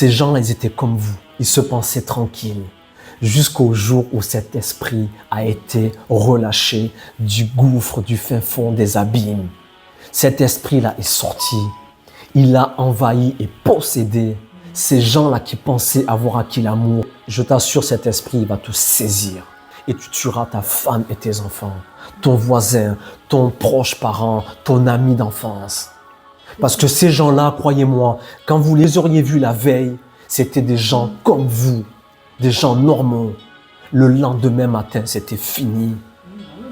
Ces gens, ils étaient comme vous. Ils se pensaient tranquilles. Jusqu'au jour où cet esprit a été relâché du gouffre, du fin fond des abîmes. Cet esprit-là est sorti. Il a envahi et possédé ces gens-là qui pensaient avoir acquis l'amour. Je t'assure, cet esprit, il va te saisir. Et tu tueras ta femme et tes enfants, ton voisin, ton proche parent, ton ami d'enfance. Parce que ces gens-là, croyez-moi, quand vous les auriez vus la veille, c'était des gens comme vous, des gens normaux. Le lendemain matin, c'était fini.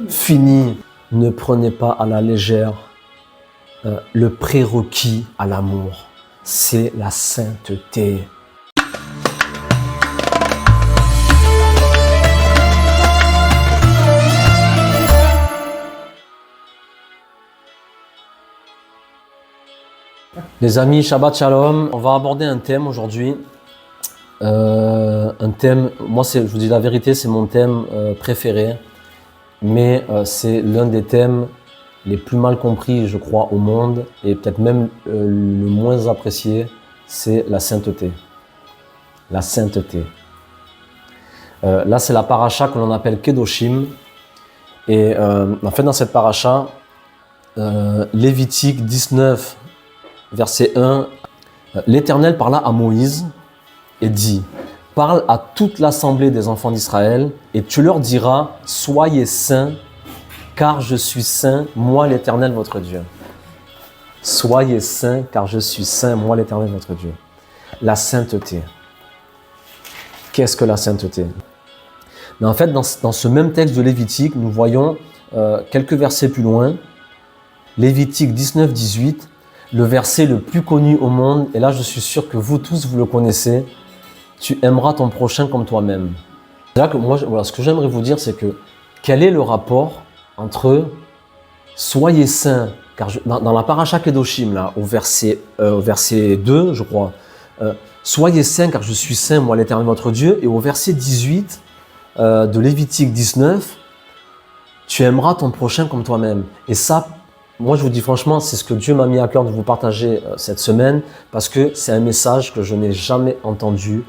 Fini. Ne prenez pas à la légère le prérequis à l'amour. C'est la sainteté. Les amis, Shabbat Shalom, on va aborder un thème aujourd'hui. Un thème, moi je vous dis la vérité, c'est mon thème préféré, mais c'est l'un des thèmes les plus mal compris, je crois, au monde, et peut-être même le moins apprécié, c'est la sainteté. La sainteté. Là, c'est la paracha que l'on appelle Kedoshim, et en fait, dans cette paracha, Lévitique 19, verset 1, l'Éternel parla à Moïse et dit « Parle à toute l'assemblée des enfants d'Israël et tu leur diras « Soyez saints, car je suis saint, moi l'Éternel votre Dieu. » Soyez saints, car je suis saint, moi l'Éternel votre Dieu. La sainteté. Qu'est-ce que la sainteté? Mais en fait, dans ce même texte de Lévitique, nous voyons quelques versets plus loin, Lévitique 19, 18, le verset le plus connu au monde, et là je suis sûr que vous tous vous le connaissez, tu aimeras ton prochain comme toi-même. C'est là que moi, voilà, ce que j'aimerais vous dire, c'est que quel est le rapport entre soyez saints, car dans la paracha Kedoshim, là, au verset 2, je crois, soyez saints car je suis saint, moi l'Éternel votre Dieu, et au verset 18 de Lévitique 19, tu aimeras ton prochain comme toi-même. Et ça, moi, je vous dis franchement, c'est ce que Dieu m'a mis à cœur de vous partager cette semaine, parce que c'est un message que je n'ai jamais entendu,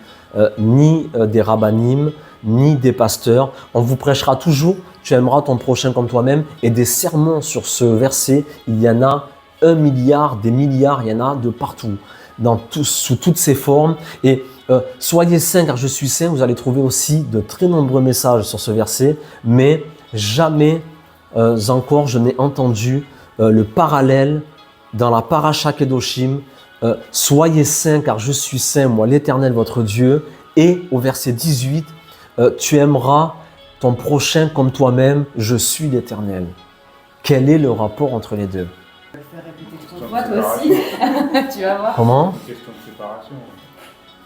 ni des rabbinim, ni des pasteurs. On vous prêchera toujours, tu aimeras ton prochain comme toi-même, et des sermons sur ce verset, il y en a 1 milliard, des milliards, il y en a de partout, sous toutes ces formes. Et soyez saints car je suis saint, vous allez trouver aussi de très nombreux messages sur ce verset, mais jamais encore je n'ai entendu le parallèle dans la paracha Kedoshim, soyez saints car je suis saint, moi l'Éternel votre Dieu, et au verset 18, tu aimeras ton prochain comme toi-même, je suis l'Éternel. Quel est le rapport entre les deux? Je vais faire répéter toi aussi, tu vas voir. Comment? C'est une question de séparation.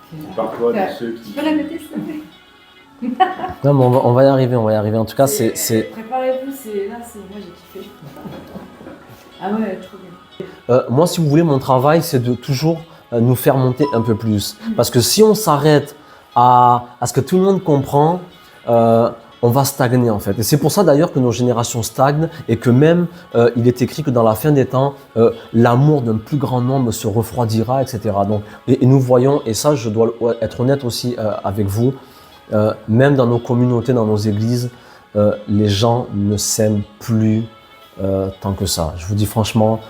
C'est parfois de ceux qui... Tu peux répéter ça? Non, mais on va y arriver, on va y arriver. En tout cas, c'est... Préparez-vous, moi j'ai kiffé. Ah ouais, trop bien. Moi, si vous voulez, mon travail, c'est de toujours nous faire monter un peu plus. Parce que si on s'arrête à ce que tout le monde comprend, on va stagner en fait. Et c'est pour ça d'ailleurs que nos générations stagnent et que même il est écrit que dans la fin des temps, l'amour d'un plus grand nombre se refroidira, etc. Donc, et nous voyons, et ça je dois être honnête aussi avec vous, même dans nos communautés, dans nos églises, les gens ne s'aiment plus tant que ça. Je vous dis franchement,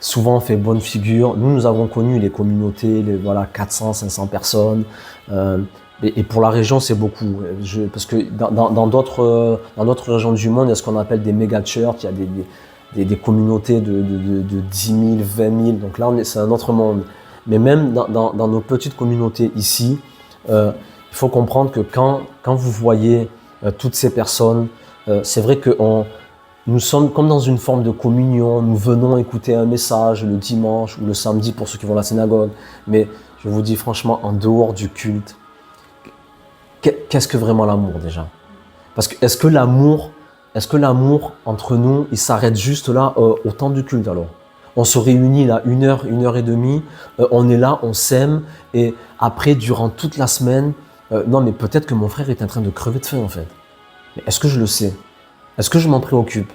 souvent on fait bonne figure. Nous avons connu les communautés, voilà, 400, 500 personnes. Et pour la région, c'est beaucoup. Parce que dans d'autres régions du monde, il y a ce qu'on appelle des méga churches. Il y a des communautés de 10 000, 20 000. Donc là, c'est un autre monde. Mais même dans nos petites communautés ici, il faut comprendre que quand vous voyez toutes ces personnes, c'est vrai que nous sommes comme dans une forme de communion. Nous venons écouter un message le dimanche ou le samedi pour ceux qui vont à la synagogue. Mais je vous dis franchement, en dehors du culte, qu'est-ce que vraiment l'amour déjà? Parce que est-ce que l'amour entre nous, il s'arrête juste là au temps du culte alors? On se réunit là 1 heure, 1 heure et demie, on est là, on s'aime, et après durant toute la semaine, non mais peut-être que mon frère est en train de crever de faim en fait. Mais est-ce que je le sais? Est-ce que je m'en préoccupe?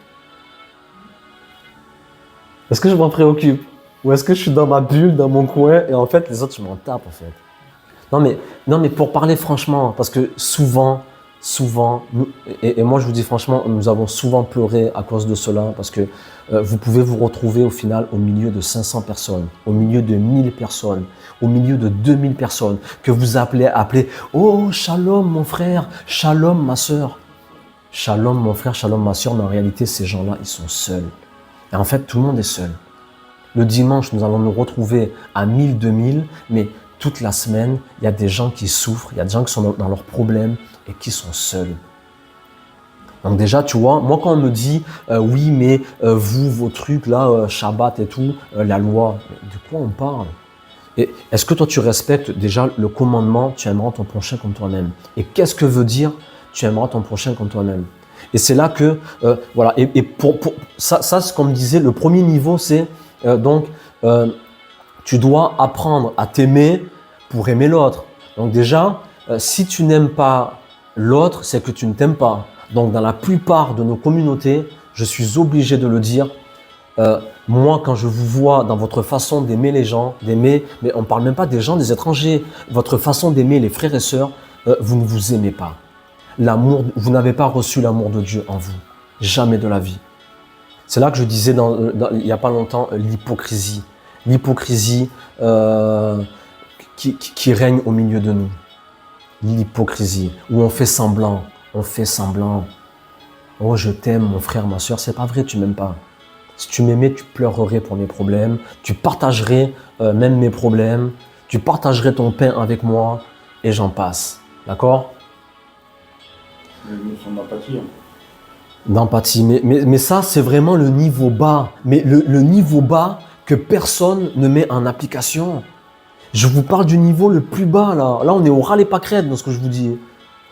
Est-ce que je m'en préoccupe? Ou est-ce que je suis dans ma bulle, dans mon coin, et en fait les autres je m'en tape en fait? Non, mais pour parler franchement, parce que souvent, nous, et moi je vous dis franchement, nous avons souvent pleuré à cause de cela, parce que vous pouvez vous retrouver au final au milieu de 500 personnes, au milieu de 1000 personnes, au milieu de 2000 personnes, que vous appelez « Oh, shalom mon frère, shalom ma soeur ». Shalom mon frère, shalom ma soeur, mais en réalité ces gens-là, ils sont seuls. Et en fait, tout le monde est seul. Le dimanche, nous allons nous retrouver à 1000, 2000, mais toute la semaine, il y a des gens qui souffrent, il y a des gens qui sont dans leurs problèmes et qui sont seuls. Donc déjà, tu vois, moi quand on me dit oui, mais vous, vos trucs là, Shabbat et tout, la loi, de quoi on parle? Et est-ce que toi tu respectes déjà le commandement, tu aimeras ton prochain comme toi-même? Et qu'est-ce que veut dire tu aimeras ton prochain comme toi-même? Et c'est là que, voilà, et pour ça c'est comme disait, le premier niveau, c'est tu dois apprendre à t'aimer pour aimer l'autre. Donc déjà, si tu n'aimes pas l'autre, c'est que tu ne t'aimes pas. Donc dans la plupart de nos communautés, je suis obligé de le dire, moi quand je vous vois dans votre façon d'aimer les gens, mais on ne parle même pas des gens, des étrangers, votre façon d'aimer les frères et sœurs, vous ne vous aimez pas. L'amour, vous n'avez pas reçu l'amour de Dieu en vous, jamais de la vie. C'est là que je disais il n'y a pas longtemps l'hypocrisie. L'hypocrisie qui règne au milieu de nous. L'hypocrisie, où on fait semblant. Oh, je t'aime, mon frère, ma soeur. C'est pas vrai, tu m'aimes pas. Si tu m'aimais, tu pleurerais pour mes problèmes. Tu partagerais même mes problèmes. Tu partagerais ton pain avec moi. Et j'en passe. D'accord? Nous sommes d'empathie. D'empathie. Mais ça, c'est vraiment le niveau bas. Mais le niveau bas que personne ne met en application. Je vous parle du niveau le plus bas, là. Là, on est au ras les pâquerettes dans ce que je vous dis.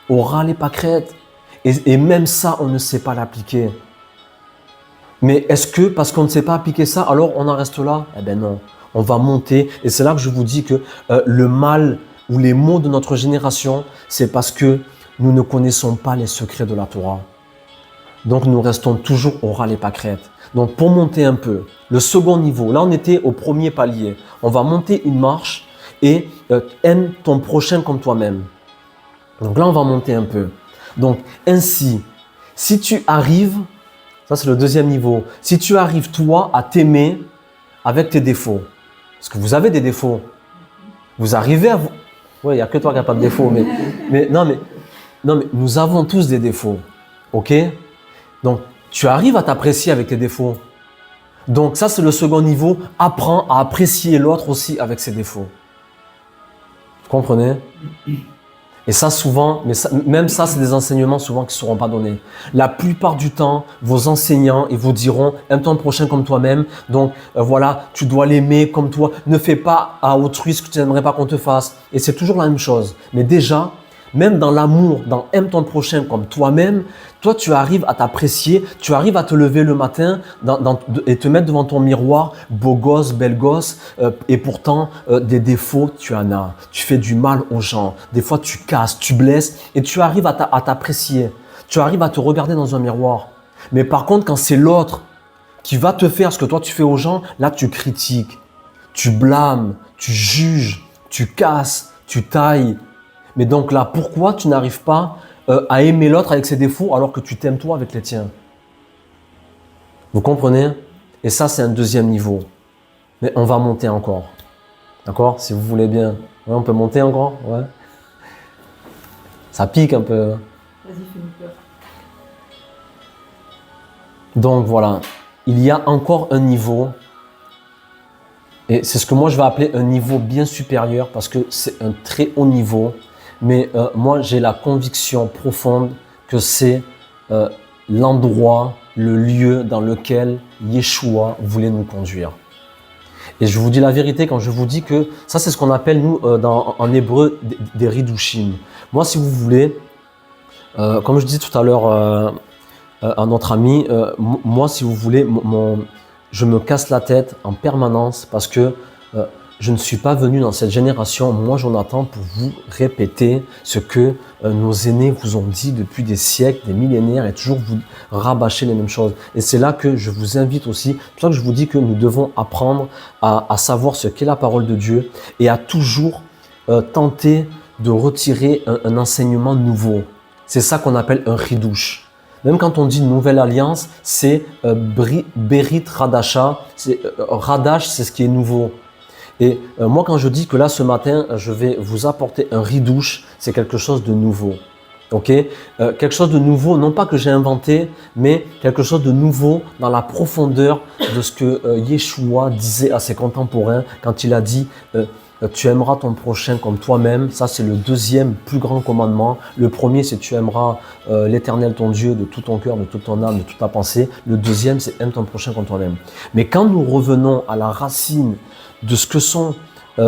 Au ras les pâquerettes. Et même ça, on ne sait pas l'appliquer. Mais est-ce que, parce qu'on ne sait pas appliquer ça, alors on en reste là? Eh bien non. On va monter. Et c'est là que je vous dis que le mal ou les maux de notre génération, c'est parce que nous ne connaissons pas les secrets de la Torah. Donc, nous restons toujours au ras les pâquerettes. Donc, pour monter un peu, le second niveau, là, on était au premier palier. On va monter une marche et aime ton prochain comme toi-même. Donc là, on va monter un peu. Donc, ainsi, si tu arrives, ça c'est le deuxième niveau, si tu arrives toi à t'aimer avec tes défauts, parce que vous avez des défauts, vous arrivez à vous... Oui, il n'y a que toi qui n'as pas de défauts, mais nous avons tous des défauts, ok? Donc, tu arrives à t'apprécier avec tes défauts. Donc ça c'est le second niveau, apprends à apprécier l'autre aussi avec ses défauts. Vous comprenez? Et ça souvent, même ça c'est des enseignements souvent qui ne seront pas donnés. La plupart du temps, vos enseignants, ils vous diront aime ton prochain comme toi-même. Donc voilà, tu dois l'aimer comme toi. Ne fais pas à autrui ce que tu n'aimerais pas qu'on te fasse. Et c'est toujours la même chose. Mais déjà, même dans l'amour, dans aime ton prochain comme toi-même, toi tu arrives à t'apprécier, tu arrives à te lever le matin et te mettre devant ton miroir, beau gosse, belle gosse, et pourtant des défauts tu en as. Tu fais du mal aux gens, des fois tu casses, tu blesses et tu arrives à t'apprécier. Tu arrives à te regarder dans un miroir. Mais par contre quand c'est l'autre qui va te faire ce que toi tu fais aux gens, là tu critiques, tu blâmes, tu juges, tu casses, tu tailles. Mais donc là, pourquoi tu n'arrives pas à aimer l'autre avec ses défauts alors que tu t'aimes toi avec les tiens? Vous comprenez? Et ça, c'est un deuxième niveau. Mais on va monter encore. D'accord? Si vous voulez bien. Ouais, on peut monter encore? Ouais. Ça pique un peu. Vas-y, fais-nous peur. Donc voilà, il y a encore un niveau. Et c'est ce que moi je vais appeler un niveau bien supérieur parce que c'est un très haut niveau. Mais moi, j'ai la conviction profonde que c'est l'endroit, le lieu dans lequel Yeshua voulait nous conduire. Et je vous dis la vérité quand je vous dis que ça, c'est ce qu'on appelle, nous, en hébreu, des ridushim. Moi, si vous voulez, comme je disais tout à l'heure à notre ami, moi, si vous voulez, je me casse la tête en permanence parce que je ne suis pas venu dans cette génération, moi Jonathan, pour vous répéter ce que nos aînés vous ont dit depuis des siècles, des millénaires, et toujours vous rabâcher les mêmes choses. Et c'est là que je vous invite aussi, c'est pour ça que je vous dis que nous devons apprendre à savoir ce qu'est la parole de Dieu et à toujours tenter de retirer un enseignement nouveau. C'est ça qu'on appelle un chidouche. Même quand on dit nouvelle alliance, c'est Berit Radasha. Radash, c'est ce qui est nouveau. Et moi, quand je dis que là, ce matin, je vais vous apporter un ridouche, c'est quelque chose de nouveau. Ok, quelque chose de nouveau, non pas que j'ai inventé, mais quelque chose de nouveau dans la profondeur de ce que Yeshua disait à ses contemporains quand il a dit tu aimeras ton prochain comme toi-même. Ça, c'est le deuxième plus grand commandement. Le premier, c'est tu aimeras l'Éternel ton Dieu de tout ton cœur, de toute ton âme, de toute ta pensée. Le deuxième, c'est aime ton prochain comme toi-même. Mais quand nous revenons à la racine de ce que sont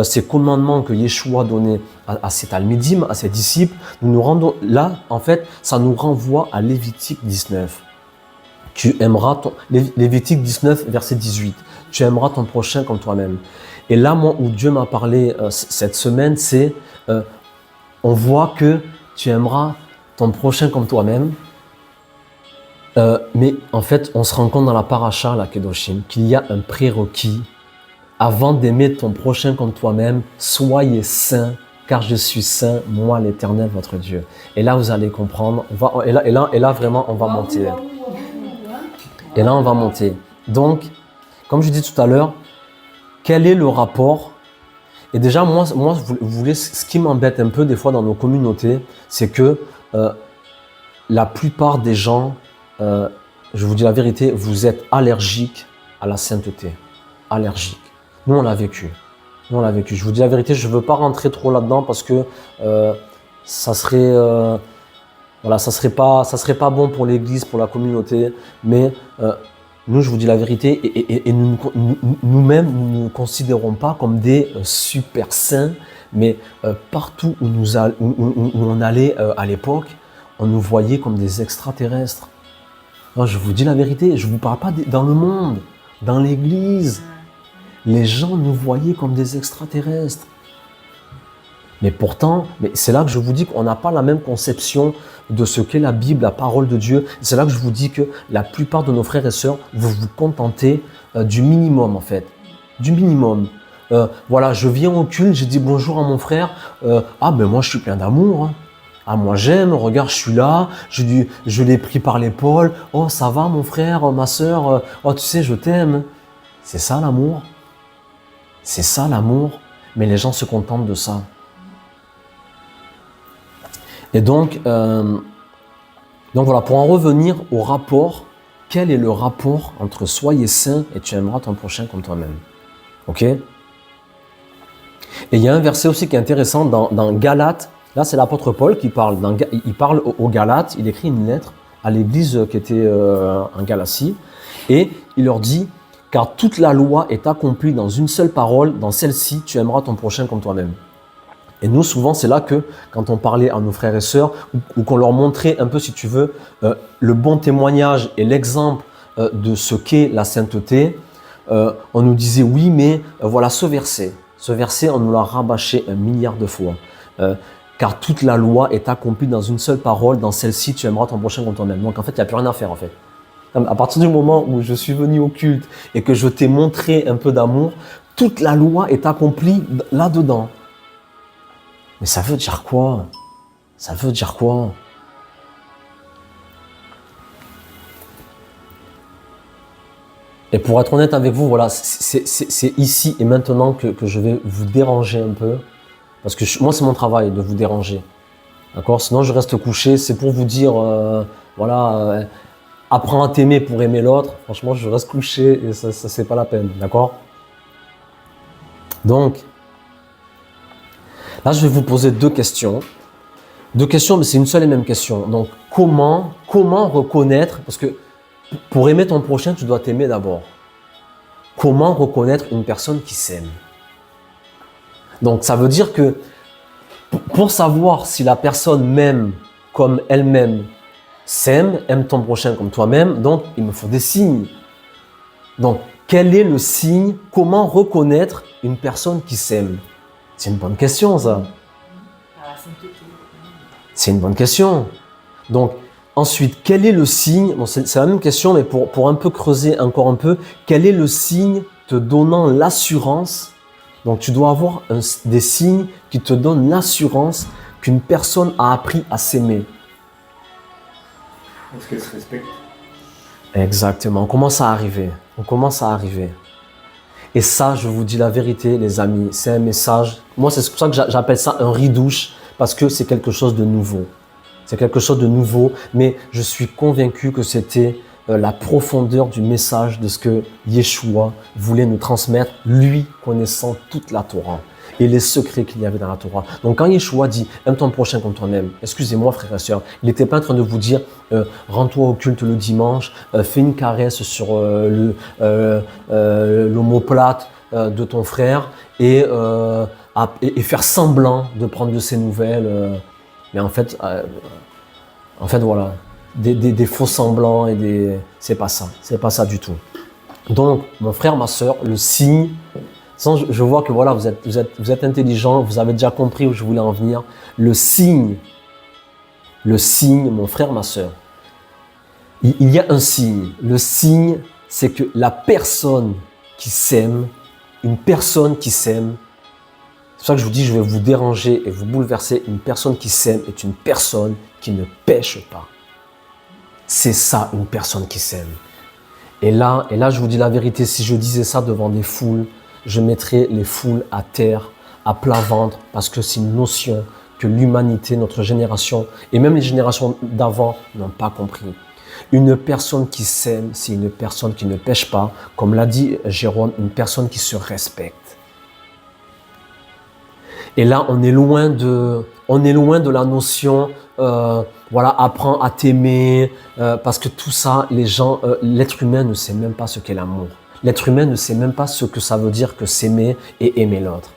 ces commandements que Yeshua donnait à ses talmidim, à ses disciples, nous nous rendons là, en fait, ça nous renvoie à Lévitique 19. Tu aimeras Lévitique 19, verset 18. Tu aimeras ton prochain comme toi-même. Et là, moi, où Dieu m'a parlé cette semaine, c'est on voit que tu aimeras ton prochain comme toi-même. Mais en fait, on se rend compte dans la paracha, la Kedoshim, qu'il y a un prérequis. Avant d'aimer ton prochain comme toi-même, soyez saints, car je suis saint, moi l'Éternel, votre Dieu. Et là, vous allez comprendre. Et là, vraiment, on va monter. Et là, on va monter. Donc, comme je dis tout à l'heure, quel est le rapport? Et déjà, moi, vous voulez, ce qui m'embête un peu des fois dans nos communautés, c'est que la plupart des gens, je vous dis la vérité, vous êtes allergiques à la sainteté. Allergiques. Nous, on l'a vécu. Nous, on l'a vécu. Je vous dis la vérité, je ne veux pas rentrer trop là-dedans parce que ça serait pas bon pour l'Église, pour la communauté. Mais nous, je vous dis la vérité, et nous-mêmes, nous ne nous considérons pas comme des super saints, mais partout où on allait à l'époque, on nous voyait comme des extraterrestres. Non, je vous dis la vérité, je ne vous parle pas dans le monde, dans l'Église. Les gens nous voyaient comme des extraterrestres. Mais pourtant, c'est là que je vous dis qu'on n'a pas la même conception de ce qu'est la Bible, la parole de Dieu. C'est là que je vous dis que la plupart de nos frères et sœurs, vous vous contentez du minimum en fait. Du minimum. Voilà, je viens au culte, j'ai dit bonjour à mon frère. Moi je suis plein d'amour. Hein. Ah, moi j'aime, regarde, je suis là, je l'ai pris par l'épaule. Oh, ça va mon frère, ma sœur, oh, tu sais, je t'aime. C'est ça l'amour. C'est ça l'amour, mais les gens se contentent de ça. Et donc voilà, pour en revenir au rapport, quel est le rapport entre soyez saint et tu aimeras ton prochain comme toi-même? Ok? Et il y a un verset aussi qui est intéressant dans Galates. Là, c'est l'apôtre Paul qui parle. Il parle aux Galates, il écrit une lettre à l'église qui était en Galatie, et il leur dit car toute la loi est accomplie dans une seule parole, dans celle-ci, tu aimeras ton prochain comme toi-même. Et nous, souvent, c'est là que, quand on parlait à nos frères et sœurs, ou qu'on leur montrait un peu, si tu veux, le bon témoignage et l'exemple de ce qu'est la sainteté, on nous disait, oui, mais voilà ce verset. Ce verset, on nous l'a rabâché 1 milliard de fois. Car toute la loi est accomplie dans une seule parole, dans celle-ci, tu aimeras ton prochain comme toi-même. Donc, en fait, il n'y a plus rien à faire, en fait. À partir du moment où je suis venu au culte et que je t'ai montré un peu d'amour, toute la loi est accomplie là-dedans. Mais ça veut dire quoi? Ça veut dire quoi? Et pour être honnête avec vous, voilà, c'est ici et maintenant que je vais vous déranger un peu. Parce que moi, c'est mon travail de vous déranger. D'accord? Sinon, je reste couché. C'est pour vous dire, apprends à t'aimer pour aimer l'autre. Franchement, je reste couché et ça c'est pas la peine. D'accord? Donc, là, je vais vous poser deux questions. Deux questions, mais c'est une seule et même question. Donc, comment reconnaître, parce que pour aimer ton prochain, tu dois t'aimer d'abord. Comment reconnaître une personne qui s'aime? Donc, ça veut dire que pour savoir si la personne m'aime comme elle-même s'aime, aime ton prochain comme toi-même, donc il me faut des signes. Donc, quel est le signe? Comment reconnaître une personne qui s'aime? C'est une bonne question, ça. C'est une bonne question. Donc, ensuite, quel est le signe? Bon, c'est la même question, mais pour un peu creuser encore un peu, quel est le signe te donnant l'assurance? Donc, tu dois avoir des signes qui te donnent l'assurance qu'une personne a appris à s'aimer. Est-ce qu'elle se respecte? Exactement, on commence à arriver. On commence à arriver. Et ça, je vous dis la vérité, les amis, c'est un message. Moi, c'est pour ça que j'appelle ça un ridouche, parce que c'est quelque chose de nouveau. C'est quelque chose de nouveau, mais je suis convaincu que c'était la profondeur du message de ce que Yeshua voulait nous transmettre, lui connaissant toute la Torah et les secrets qu'il y avait dans la Torah. Donc quand Yeshua dit « aime ton prochain comme toi-même », excusez-moi frères et sœurs, il n'était pas en train de vous dire « rends-toi au culte le dimanche, fais une caresse sur l'omoplate de ton frère et faire semblant de prendre de ses nouvelles. » Mais en fait, voilà, des faux semblants et c'est pas ça du tout. Donc, mon frère, ma sœur, le signe, je vois que voilà, vous êtes intelligent, vous avez déjà compris où je voulais en venir. Le signe, mon frère, ma sœur, il y a un signe. Le signe, c'est que la personne qui s'aime, une personne qui s'aime, c'est pour ça que je vous dis, je vais vous déranger et vous bouleverser. Une personne qui s'aime est une personne qui ne pêche pas. C'est ça, une personne qui s'aime. Et là, je vous dis la vérité, si je disais ça devant des foules, je mettrais les foules à terre, à plat ventre, parce que c'est une notion que l'humanité, notre génération, et même les générations d'avant n'ont pas compris. Une personne qui s'aime, c'est une personne qui ne pêche pas, comme l'a dit Jérôme, une personne qui se respecte. Et là, on est loin de la notion, voilà, apprends à t'aimer, parce que tout ça, l'être humain ne sait même pas ce qu'est l'amour. L'être humain ne sait même pas ce que ça veut dire que s'aimer et aimer l'autre.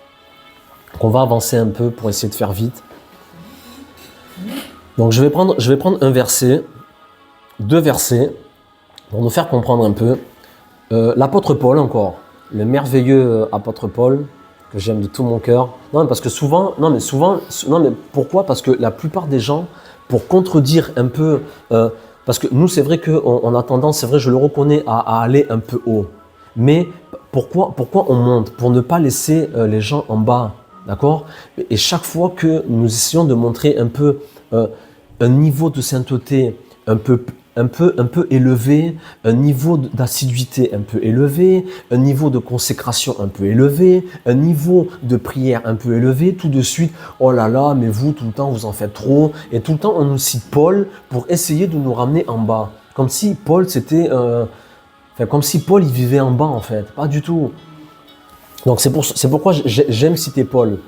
Donc on va avancer un peu pour essayer de faire vite. Donc je vais prendre un verset, deux versets, pour nous faire comprendre un peu. L'apôtre Paul encore, le merveilleux apôtre Paul, que j'aime de tout mon cœur. Non, parce que pourquoi? Parce que la plupart des gens, pour contredire un peu, parce que nous, c'est vrai qu'on a tendance, c'est vrai, je le reconnais, à aller un peu haut. Mais pourquoi on monte? Pour ne pas laisser les gens en bas, d'accord? Et chaque fois que nous essayons de montrer un peu un niveau de sainteté un peu élevé, un niveau d'assiduité un peu élevé, un niveau de consécration un peu élevé, un niveau de prière un peu élevé, tout de suite, oh là là, mais vous, tout le temps, vous en faites trop. Et tout le temps, on nous cite Paul pour essayer de nous ramener en bas. Comme si Paul, comme si Paul, il vivait en bas, en fait. Pas du tout. Donc, c'est pourquoi j'aime citer Paul.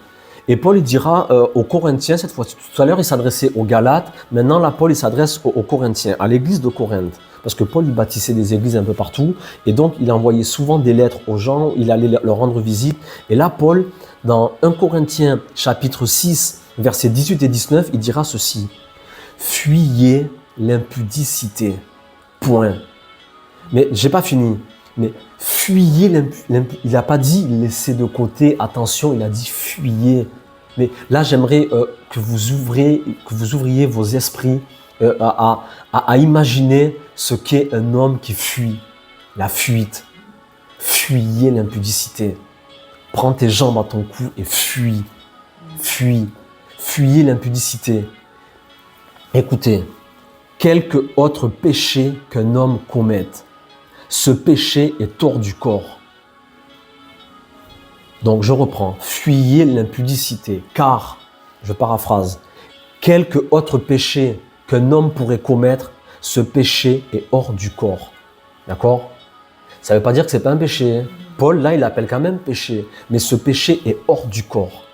Et Paul, il dira aux Corinthiens, cette fois, tout à l'heure, il s'adressait aux Galates. Maintenant, là, Paul, il s'adresse aux Corinthiens, à l'église de Corinthe. Parce que Paul, il bâtissait des églises un peu partout. Et donc, il envoyait souvent des lettres aux gens. Il allait leur rendre visite. Et là, Paul, dans 1 Corinthiens, chapitre 6, versets 18 et 19, il dira ceci. « Fuyez l'impudicité. » Point. Mais j'ai pas fini. Mais fuyez l'impudicité. Il n'a pas dit laissez de côté, attention, il a dit fuyez. Mais là, j'aimerais que vous ouvriez vos esprits à imaginer ce qu'est un homme qui fuit. La fuite. Fuyez l'impudicité. Prends tes jambes à ton cou et fuis. Fuis. Fuyez l'impudicité. Écoutez, quelque autre péché qu'un homme commette, ce péché est hors du corps. Donc je reprends, fuyez l'impudicité, car, je paraphrase, quelque autre péché qu'un homme pourrait commettre, ce péché est hors du corps. D'accord? Ça ne veut pas dire que ce n'est pas un péché. Paul, là, il l'appelle quand même péché, mais ce péché est hors du corps.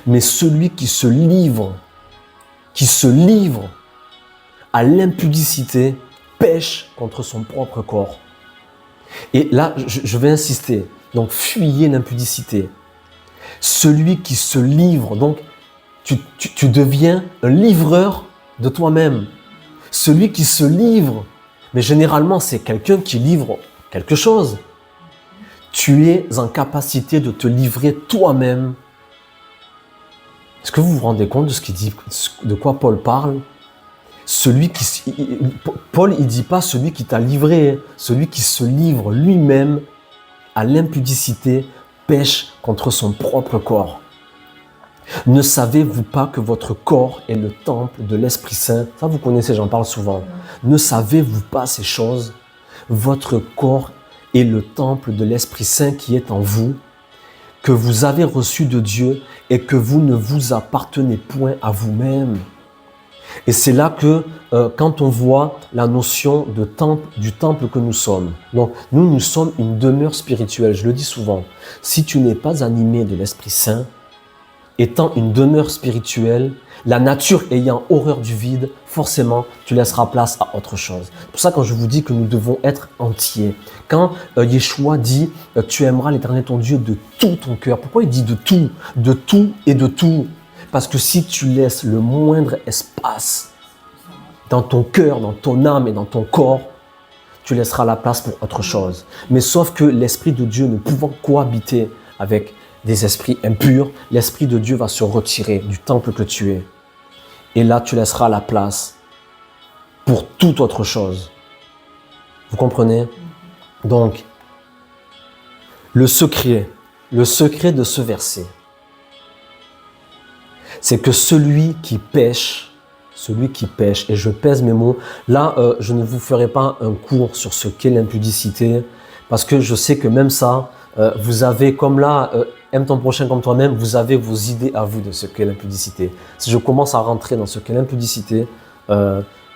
Mais celui qui se livre à l'impudicité, pêche contre son propre corps. Et là, je vais insister. Donc, fuyez l'impudicité. Celui qui se livre, donc, tu deviens un livreur de toi-même. Celui qui se livre, mais généralement, c'est quelqu'un qui livre quelque chose. Tu es en capacité de te livrer toi-même. Est-ce que vous vous rendez compte de ce qu'il dit, de quoi Paul parle? Paul, il ne dit pas celui qui t'a livré, celui qui se livre lui-même à l'impudicité pêche contre son propre corps. Ne savez-vous pas que votre corps est le temple de l'Esprit Saint? Ça, vous connaissez, j'en parle souvent. Ne savez-vous pas ces choses? Votre corps est le temple de l'Esprit Saint qui est en vous, que vous avez reçu de Dieu et que vous ne vous appartenez point à vous-même. Et c'est là que, quand on voit la notion de temple, du temple que nous sommes, donc nous sommes une demeure spirituelle, je le dis souvent. Si tu n'es pas animé de l'Esprit Saint, étant une demeure spirituelle, la nature ayant horreur du vide, forcément, tu laisseras place à autre chose. C'est pour ça, quand je vous dis que nous devons être entiers, quand Yeshua dit « Tu aimeras l'Éternel ton Dieu de tout ton cœur », pourquoi il dit de tout et de tout? Parce que si tu laisses le moindre espace dans ton cœur, dans ton âme et dans ton corps, tu laisseras la place pour autre chose. Mais sauf que l'Esprit de Dieu ne pouvant cohabiter avec des esprits impurs, l'Esprit de Dieu va se retirer du temple que tu es. Et là, tu laisseras la place pour toute autre chose. Vous comprenez? Donc, le secret de ce verset, c'est que celui qui pêche, et je pèse mes mots, là, je ne vous ferai pas un cours sur ce qu'est l'impudicité, parce que je sais que même ça, vous avez, comme là, aime ton prochain comme toi-même, vous avez vos idées à vous de ce qu'est l'impudicité. Si je commence à rentrer dans ce qu'est l'impudicité,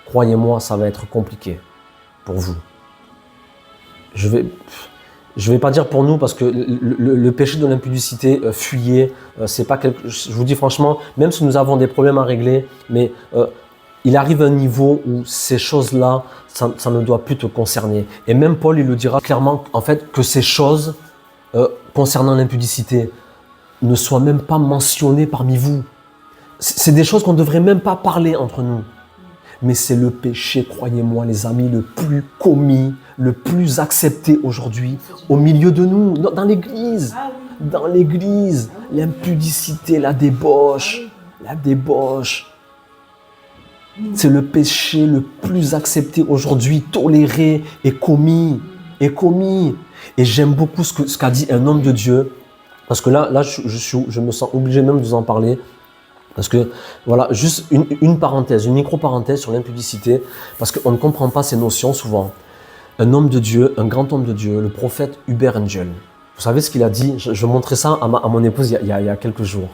croyez-moi, ça va être compliqué pour vous. Je vais pas dire pour nous, parce que le péché de l'impudicité, fuyez, c'est pas quelque, je vous dis franchement, même si nous avons des problèmes à régler, mais il arrive un niveau où ces choses-là, ça ne doit plus te concerner. Et même Paul, il le dira clairement, en fait, que ces choses concernant l'impudicité ne soient même pas mentionnées parmi vous. C'est des choses qu'on ne devrait même pas parler entre nous. Mais c'est le péché, croyez-moi les amis, le plus commis, le plus accepté aujourd'hui, au milieu de nous, dans l'Église. Dans l'Église, l'impudicité, la débauche. C'est le péché le plus accepté aujourd'hui, toléré et commis. Et j'aime beaucoup ce qu'a dit un homme de Dieu, parce que là je me sens obligé même de vous en parler. Parce que, voilà, juste une parenthèse, une micro-parenthèse sur l'impudicité, parce qu'on ne comprend pas ces notions souvent. Un homme de Dieu, un grand homme de Dieu, le prophète Hubert Engel, vous savez ce qu'il a dit? Je montrais ça à mon épouse il y a quelques jours.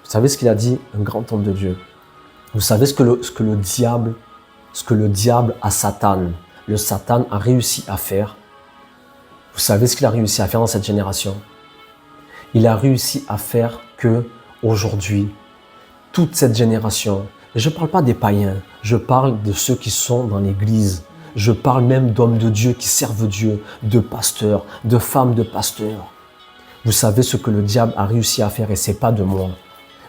Vous savez ce qu'il a dit? Un grand homme de Dieu. Vous savez ce que le diable à Satan, le Satan a réussi à faire? Vous savez ce qu'il a réussi à faire dans cette génération? Il a réussi à faire que, aujourd'hui, toute cette génération, et je ne parle pas des païens, je parle de ceux qui sont dans l'église, je parle même d'hommes de Dieu qui servent Dieu, de pasteurs, de femmes de pasteurs. Vous savez ce que le diable a réussi à faire, et ce n'est pas de moi,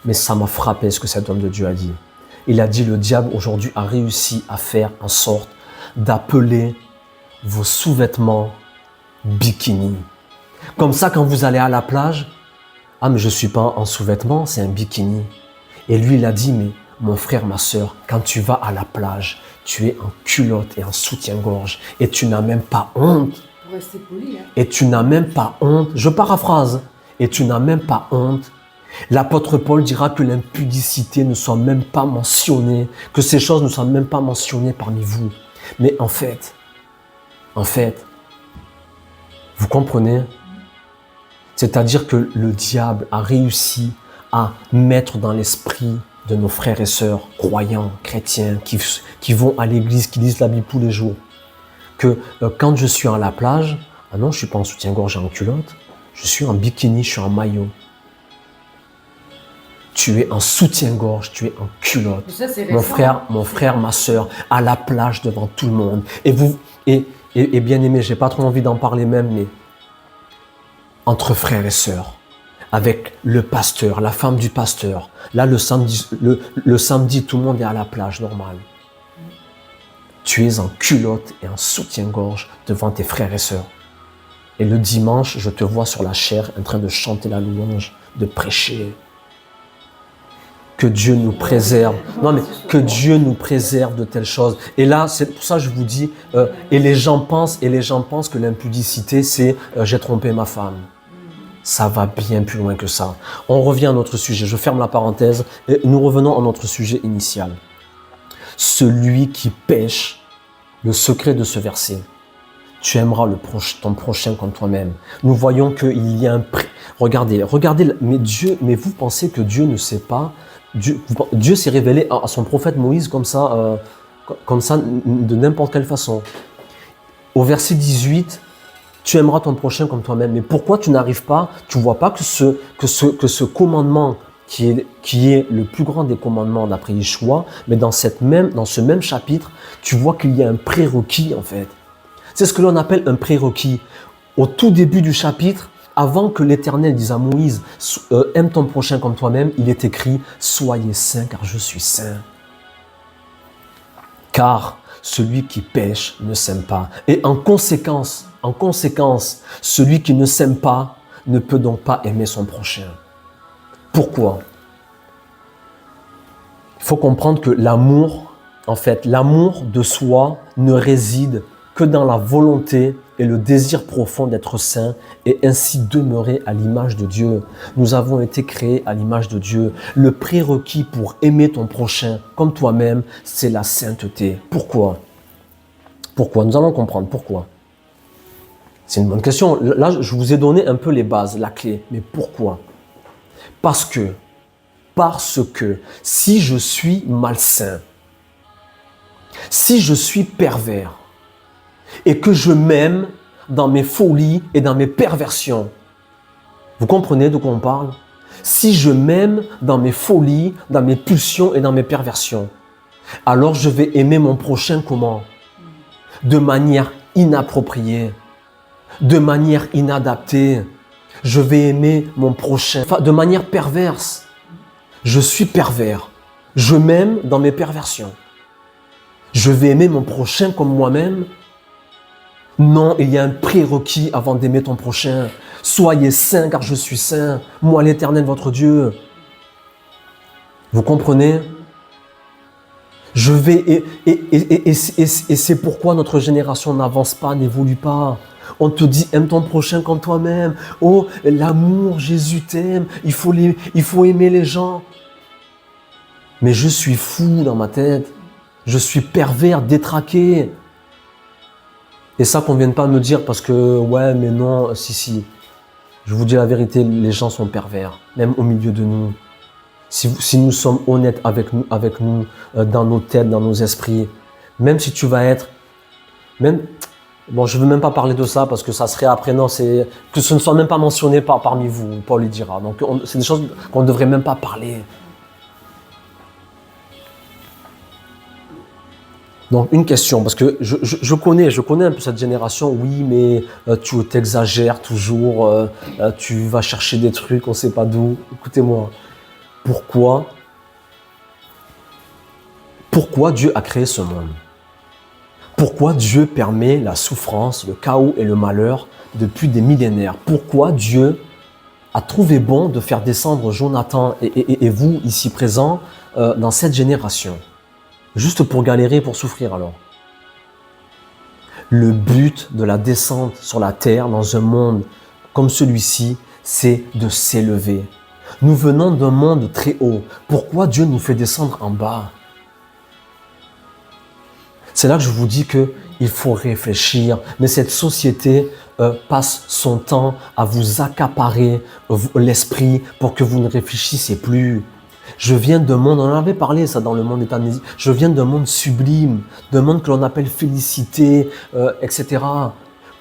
mais ça m'a frappé ce que cet homme de Dieu a dit. Il a dit, le diable aujourd'hui a réussi à faire en sorte d'appeler vos sous-vêtements bikini. Comme ça, quand vous allez à la plage, ah mais je ne suis pas en sous-vêtements, c'est un bikini. Et lui, il a dit, mais mon frère, ma sœur, quand tu vas à la plage, tu es en culotte et en soutien-gorge et tu n'as même pas honte. Pour rester poli, hein. Et tu n'as même pas honte. Je paraphrase. Et tu n'as même pas honte. L'apôtre Paul dira que l'impudicité ne soit même pas mentionnée, que ces choses ne soient même pas mentionnées parmi vous. Mais en fait, vous comprenez? C'est-à-dire que le diable a réussi à mettre dans l'esprit de nos frères et sœurs croyants, chrétiens, qui vont à l'église, qui lisent la Bible tous les jours, que quand je suis à la plage, ah non, je ne suis pas en soutien-gorge et en culotte, je suis en bikini, je suis en maillot. Tu es en soutien-gorge, tu es en culotte. Ça, mon frère, ma sœur, à la plage devant tout le monde. Et bien aimé, j'ai pas trop envie d'en parler même, mais entre frères et sœurs, avec le pasteur, la femme du pasteur. Là, le samedi, tout le monde est à la plage, normal. Tu es en culotte et en soutien-gorge devant tes frères et sœurs. Et le dimanche, je te vois sur la chaire en train de chanter la louange, de prêcher. Que Dieu nous préserve. Non, mais que Dieu nous préserve de telles choses. Et là, c'est pour ça que je vous dis, et les gens pensent que l'impudicité, c'est j'ai trompé ma femme. Ça va bien plus loin que ça. On revient à notre sujet. Je ferme la parenthèse et nous revenons à notre sujet initial. Celui qui pêche, le secret de ce verset. Tu aimeras ton prochain comme toi-même. Nous voyons qu'il y a un prix. Regardez, mais vous pensez que Dieu ne sait pas? Dieu s'est révélé à son prophète Moïse comme ça, de n'importe quelle façon. Au verset 18, tu aimeras ton prochain comme toi-même. Mais pourquoi tu n'arrives pas? Tu ne vois pas que ce commandement qui est le plus grand des commandements d'après Yeshua, mais dans ce même chapitre, tu vois qu'il y a un prérequis en fait. C'est ce que l'on appelle un prérequis. Au tout début du chapitre, avant que l'Éternel dise à Moïse « Aime ton prochain comme toi-même », il est écrit « Soyez saints car je suis saint ». Car celui qui pêche ne sème pas. Et en conséquence, celui qui ne sème pas ne peut donc pas aimer son prochain. Pourquoi? Il faut comprendre que l'amour de soi ne réside que dans la volonté et le désir profond d'être saint et ainsi demeurer à l'image de Dieu. Nous avons été créés à l'image de Dieu. Le prérequis pour aimer ton prochain comme toi-même, c'est la sainteté. Pourquoi? Nous allons comprendre pourquoi. C'est une bonne question. Là, je vous ai donné un peu les bases, la clé. Mais pourquoi? Parce que si je suis malsain, si je suis pervers, et que je m'aime dans mes folies et dans mes perversions. Vous comprenez de quoi on parle? Si je m'aime dans mes folies, dans mes pulsions et dans mes perversions, alors je vais aimer mon prochain comment? De manière inappropriée, de manière inadaptée. Je vais aimer mon prochain de manière perverse. Je suis pervers. Je m'aime dans mes perversions. Je vais aimer mon prochain comme moi-même. Non, il y a un prérequis avant d'aimer ton prochain. Soyez saints car je suis saint. Moi l'Éternel votre Dieu. Vous comprenez? Et c'est pourquoi notre génération n'avance pas, n'évolue pas. On te dit aime ton prochain comme toi-même. Oh, l'amour, Jésus t'aime. Il faut aimer les gens. Mais je suis fou dans ma tête. Je suis pervers, détraqué. Et ça qu'on ne vienne pas me dire parce que, ouais, mais non, si. Je vous dis la vérité, les gens sont pervers, même au milieu de nous. Si nous sommes honnêtes avec nous, dans nos têtes, dans nos esprits, même si tu vas être... Bon, je ne veux même pas parler de ça parce que ça serait après, non, c'est que ce ne soit même pas mentionné parmi vous, Paul y dira. Donc, c'est des choses qu'on ne devrait même pas parler. Donc, une question, parce que je connais un peu cette génération. Oui, mais tu t'exagères toujours, tu vas chercher des trucs, on ne sait pas d'où. Écoutez-moi, pourquoi Dieu a créé ce monde? Pourquoi Dieu permet la souffrance, le chaos et le malheur depuis des millénaires? Pourquoi Dieu a trouvé bon de faire descendre Jonathan et vous, ici présents, dans cette génération? Juste pour galérer, pour souffrir alors. Le but de la descente sur la terre dans un monde comme celui-ci, c'est de s'élever. Nous venons d'un monde très haut. Pourquoi Dieu nous fait descendre en bas? C'est là que je vous dis qu'il faut réfléchir. Mais cette société passe son temps à vous accaparer l'esprit pour que vous ne réfléchissiez plus. Je viens d'un monde, on en avait parlé ça dans le monde éternel, je viens d'un monde sublime, d'un monde que l'on appelle félicité, etc.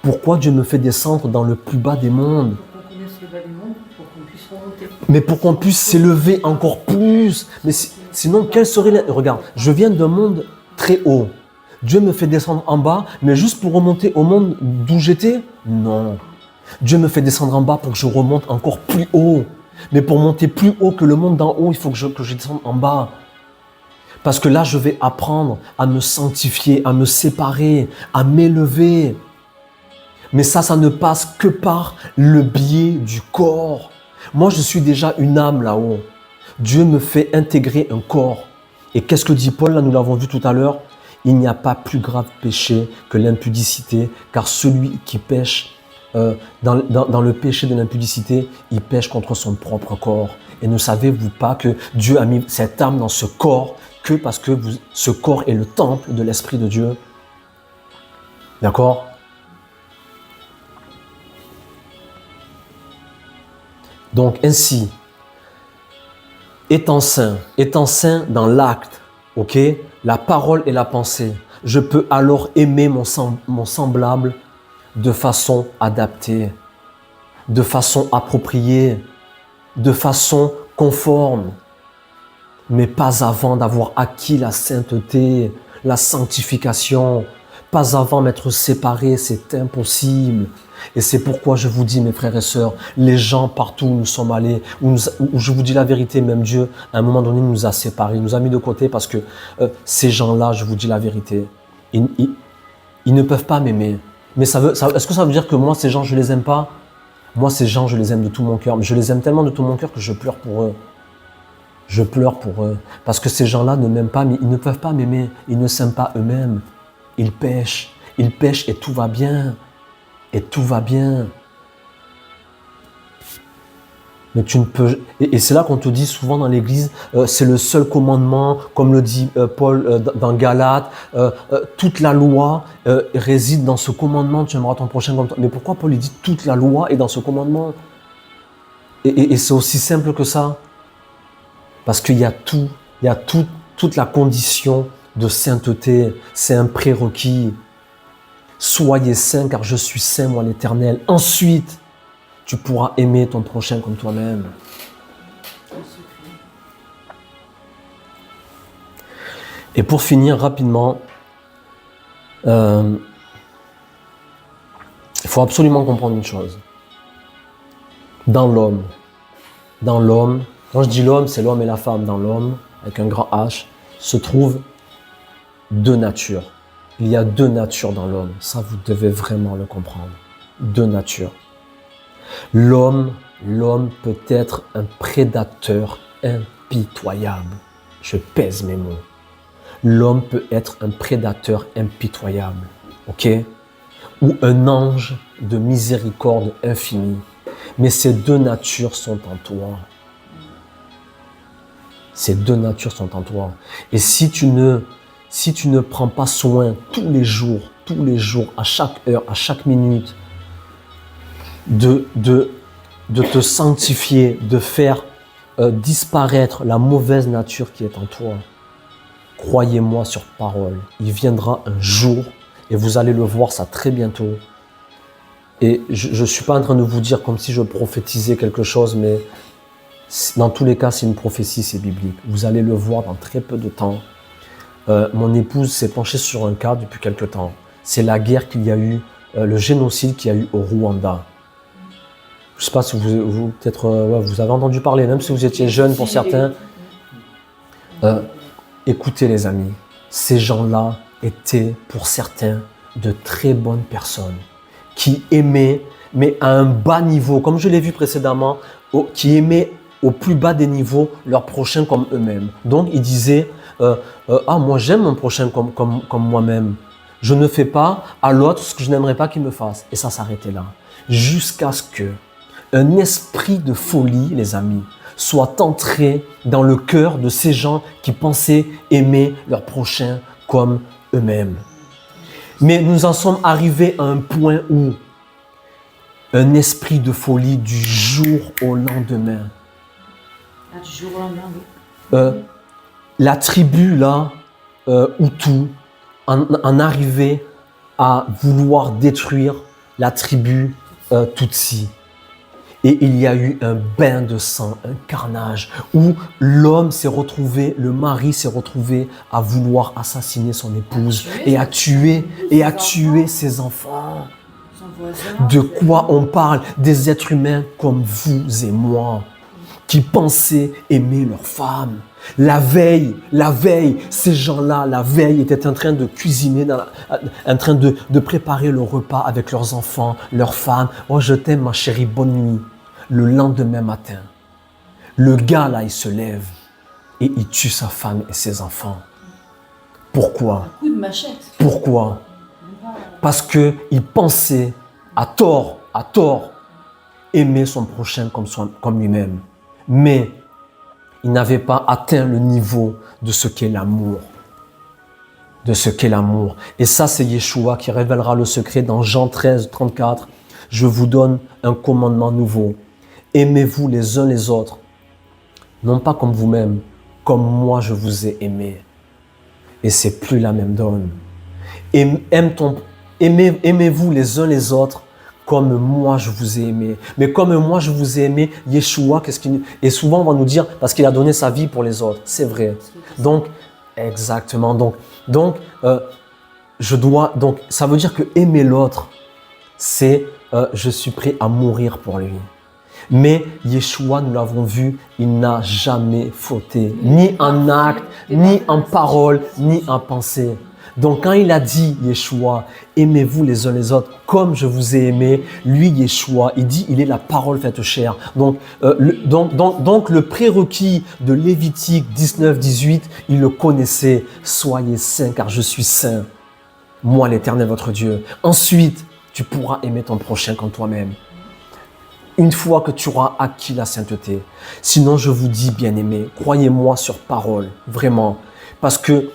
Pourquoi Dieu me fait descendre dans le plus bas des mondes? Pour qu'on connaisse le bas des mondes, pour qu'on puisse remonter. Mais pour qu'on puisse s'élever encore plus. Mais sinon, quelle serait Regarde, je viens d'un monde très haut. Dieu me fait descendre en bas, mais juste pour remonter au monde d'où j'étais? Non. Dieu me fait descendre en bas pour que je remonte encore plus haut. Mais pour monter plus haut que le monde d'en haut, il faut que je descende en bas. Parce que là, je vais apprendre à me sanctifier, à me séparer, à m'élever. Mais ça ne passe que par le biais du corps. Moi, je suis déjà une âme là-haut. Dieu me fait intégrer un corps. Et qu'est-ce que dit Paul? Là, nous l'avons vu tout à l'heure. Il n'y a pas plus grave péché que l'impudicité, car celui qui pêche dans le péché de l'impudicité, il pêche contre son propre corps. Et ne savez-vous pas que Dieu a mis cette âme dans ce corps que parce que ce corps est le temple de l'Esprit de Dieu? D'accord? Donc ainsi, étant saint dans l'acte, ok, la parole et la pensée, je peux alors aimer mon semblable de façon adaptée, de façon appropriée, de façon conforme, mais pas avant d'avoir acquis la sainteté, la sanctification, pas avant m'être séparé, c'est impossible. Et c'est pourquoi je vous dis, mes frères et sœurs, les gens partout où nous sommes allés, où je vous dis la vérité, même Dieu, à un moment donné, nous a séparés, nous a mis de côté parce que ces gens-là, je vous dis la vérité, ils ne peuvent pas m'aimer. Mais est-ce que ça veut dire que moi, ces gens, je les aime pas? Moi, ces gens, je les aime de tout mon cœur. Mais je les aime tellement de tout mon cœur que je pleure pour eux. Je pleure pour eux. Parce que ces gens-là ne m'aiment pas, mais ils ne peuvent pas m'aimer. Ils ne s'aiment pas eux-mêmes. Ils pêchent et tout va bien. Et tout va bien. Mais tu ne peux... Et c'est là qu'on te dit souvent dans l'église, c'est le seul commandement, comme le dit Paul dans Galates, toute la loi réside dans ce commandement, tu aimeras ton prochain comme toi. Mais pourquoi Paul dit toute la loi est dans ce commandement? Et c'est aussi simple que ça. Parce qu'il y a tout, toute la condition de sainteté, c'est un prérequis. Soyez saints car je suis saint, moi l'Éternel. Ensuite, tu pourras aimer ton prochain comme toi-même. Et pour finir rapidement, il faut absolument comprendre une chose. Dans l'homme, quand je dis l'homme, c'est l'homme et la femme. Dans l'homme, avec un grand H, se trouvent deux natures. Il y a deux natures dans l'homme. Ça, vous devez vraiment le comprendre. Deux natures. L'homme peut être un prédateur impitoyable. Je pèse mes mots. L'homme peut être un prédateur impitoyable. Ok? Ou un ange de miséricorde infinie. Mais ces deux natures sont en toi. Ces deux natures sont en toi. Et si tu ne prends pas soin tous les jours, à chaque heure, à chaque minute, de te sanctifier, de faire disparaître la mauvaise nature qui est en toi, croyez-moi sur parole, il viendra un jour, et vous allez le voir ça très bientôt. Et je ne suis pas en train de vous dire comme si je prophétisais quelque chose, mais dans tous les cas, c'est une prophétie, c'est biblique. Vous allez le voir dans très peu de temps. Mon épouse s'est penchée sur un cas depuis quelque temps. C'est la guerre qu'il y a eu, le génocide qu'il y a eu au Rwanda. Je ne sais pas si vous peut-être vous avez entendu parler, même si vous étiez jeune pour certains. Écoutez les amis, ces gens-là étaient pour certains de très bonnes personnes qui aimaient, mais à un bas niveau, comme je l'ai vu précédemment, qui aimaient au plus bas des niveaux leurs prochains comme eux-mêmes. Donc ils disaient moi j'aime mon prochain comme moi-même. Je ne fais pas à l'autre ce que je n'aimerais pas qu'il me fasse. Et ça s'arrêtait là. Jusqu'à ce que un esprit de folie, les amis, soit entré dans le cœur de ces gens qui pensaient aimer leur prochain comme eux-mêmes. Mais nous en sommes arrivés à un point où un esprit de folie du jour au lendemain. Du jour au lendemain, oui. La tribu là, Hutu, en arrivait à vouloir détruire la tribu Tutsi. Et il y a eu un bain de sang, un carnage, où l'homme s'est retrouvé, le mari s'est retrouvé à vouloir assassiner son épouse et à tuer ses enfants. De quoi on parle? Des êtres humains comme vous et moi, qui pensaient aimer leur femme. La veille, ces gens-là, la veille, étaient en train de cuisiner, en train de préparer le repas avec leurs enfants, leurs femmes. Oh, je t'aime, ma chérie, bonne nuit. Le lendemain matin, le gars là, il se lève et il tue sa femme et ses enfants. Pourquoi? Un coup de machette. Pourquoi? Parce qu'il pensait, à tort, à tort, aimer son prochain comme lui-même. Mais il n'avait pas atteint le niveau de ce qu'est l'amour. De ce qu'est l'amour. Et ça, c'est Yeshua qui révélera le secret dans Jean 13, 34. Je vous donne un commandement nouveau. Aimez-vous les uns les autres, non pas comme vous-même, comme moi je vous ai aimé. Et c'est plus la même donne. Aimez-vous les uns les autres comme moi je vous ai aimé. Mais comme moi je vous ai aimé, Yeshua, et souvent on va nous dire, parce qu'il a donné sa vie pour les autres. C'est vrai. Donc, exactement. Donc, ça veut dire que aimer l'autre, c'est je suis prêt à mourir pour lui. Mais Yeshua, nous l'avons vu, il n'a jamais fauté, ni en acte, ni en parole, ni en pensée. Donc quand il a dit, Yeshua, aimez-vous les uns les autres comme je vous ai aimé, lui, Yeshua, il dit, il est la parole faite chair. Donc le prérequis de Lévitique 19, 18, il le connaissait. Soyez saints car je suis saint, moi l'Éternel votre Dieu. Ensuite, tu pourras aimer ton prochain comme toi-même. Une fois que tu auras acquis la sainteté. Sinon, je vous dis, bien-aimés, croyez-moi sur parole, vraiment. Parce que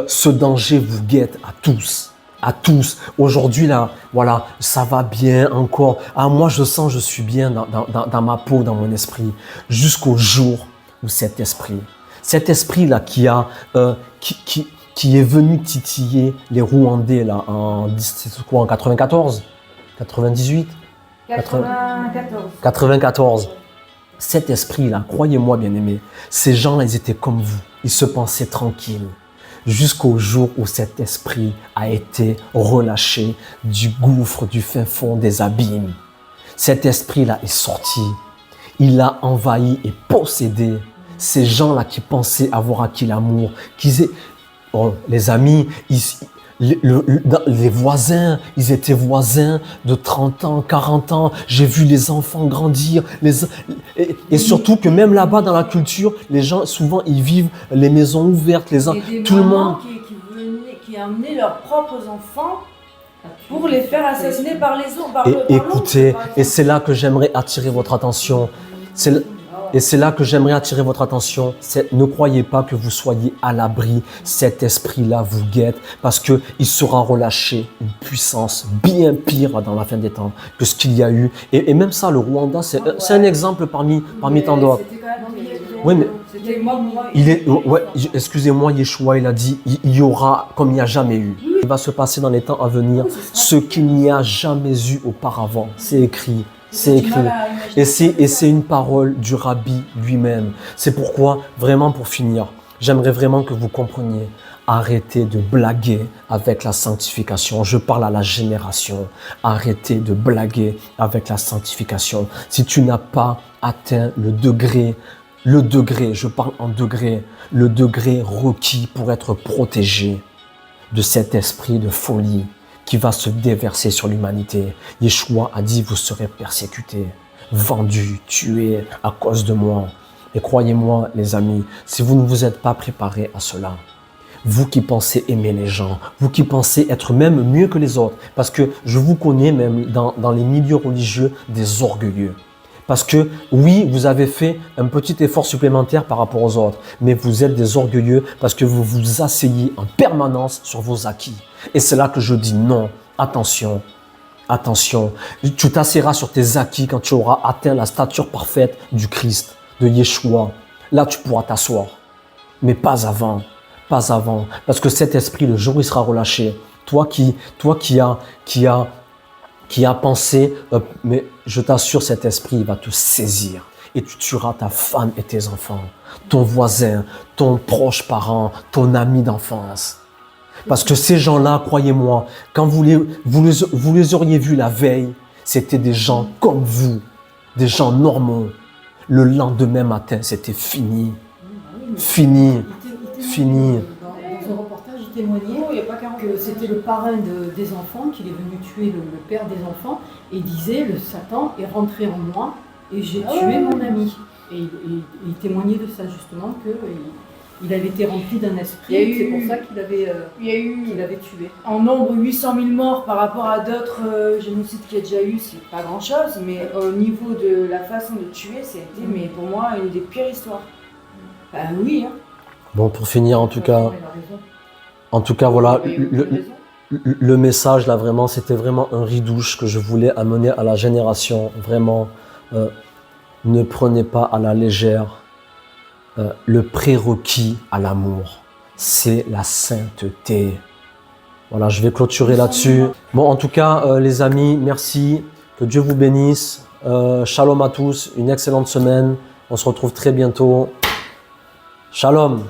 ce danger vous guette à tous. À tous. Aujourd'hui, là, voilà, ça va bien encore. Ah, moi, je sens, je suis bien dans ma peau, dans mon esprit. Jusqu'au jour où cet esprit-là qui est venu titiller les Rwandais, là, en 94, 98, 94. Cet esprit-là, croyez-moi bien aimé, ces gens-là, ils étaient comme vous. Ils se pensaient tranquilles. Jusqu'au jour où cet esprit a été relâché du gouffre, du fin fond des abîmes. Cet esprit-là est sorti. Il a envahi et possédé ces gens-là qui pensaient avoir acquis l'amour. Les amis, les voisins, ils étaient voisins de 30 ans, 40 ans. J'ai vu les enfants grandir. Et surtout que même là-bas dans la culture, les gens, souvent, ils vivent les maisons ouvertes. Tout le monde qui amenaient leurs propres enfants pour les faire assassiner par les autres. Écoutez, et c'est là que j'aimerais attirer votre attention. Et c'est là que j'aimerais attirer votre attention. Ne croyez pas que vous soyez à l'abri. Cet esprit-là vous guette parce qu'il sera relâché une puissance bien pire dans la fin des temps que ce qu'il y a eu. Et même ça, le Rwanda, c'est un exemple parmi tant d'autres. Oui, mais excusez-moi, Yeshua, il a dit, il y aura comme il n'y a jamais eu. Il va se passer dans les temps à venir ce qu'il n'y a jamais eu auparavant. C'est écrit. C'est écrit. Et c'est une parole du Rabbi lui-même. C'est pourquoi, vraiment pour finir, j'aimerais vraiment que vous compreniez. Arrêtez de blaguer avec la sanctification. Je parle à la génération. Arrêtez de blaguer avec la sanctification. Si tu n'as pas atteint le degré, je parle en degré, le degré requis pour être protégé de cet esprit de folie qui va se déverser sur l'humanité. Yeshua a dit, vous serez persécutés, vendus, tués à cause de moi. Et croyez-moi, les amis, si vous ne vous êtes pas préparés à cela, vous qui pensez aimer les gens, vous qui pensez être même mieux que les autres, parce que je vous connais même dans les milieux religieux des orgueilleux. Parce que oui, vous avez fait un petit effort supplémentaire par rapport aux autres, mais vous êtes des orgueilleux parce que vous vous asseyez en permanence sur vos acquis. Et c'est là que je dis non, attention, attention. Tu t'asseyeras sur tes acquis quand tu auras atteint la stature parfaite du Christ, de Yeshua. Là, tu pourras t'asseoir, mais pas avant, pas avant. Parce que cet esprit, le jour où il sera relâché, toi qui a pensé, mais je t'assure, cet esprit il va te saisir et tu tueras ta femme et tes enfants, ton voisin, ton proche parent, ton ami d'enfance. Parce que ces gens-là, croyez-moi, quand vous les auriez vus la veille, c'était des gens comme vous, des gens normaux. Le lendemain matin, c'était fini. Fini. Fini. Dans un reportage, il témoignait que c'était le parrain des enfants qui est venu tuer le père des enfants et il disait, le Satan est rentré en moi et j'ai tué mon ami. Et il témoignait de ça justement, Il avait été rempli d'un Il y a esprit, eu- c'est pour ça qu'il avait, Il y a eu qu'il avait tué. en nombre 800 000 morts par rapport à d'autres génocides qu'il y a déjà eu, c'est pas grand chose, mais au niveau de la façon de tuer, ça a été, mais pour moi, une des pires histoires. Ben oui, hein. Bon, pour finir, en tout De toute cas, façon, il a raison. voilà, Il a eu raison. le message là vraiment, c'était vraiment un ridouche que je voulais amener à la génération. Vraiment, ne prenez pas à la légère le prérequis à l'amour. C'est la sainteté. Voilà, je vais clôturer là-dessus. Bon, en tout cas, les amis, merci. Que Dieu vous bénisse. Shalom à tous. Une excellente semaine. On se retrouve très bientôt. Shalom.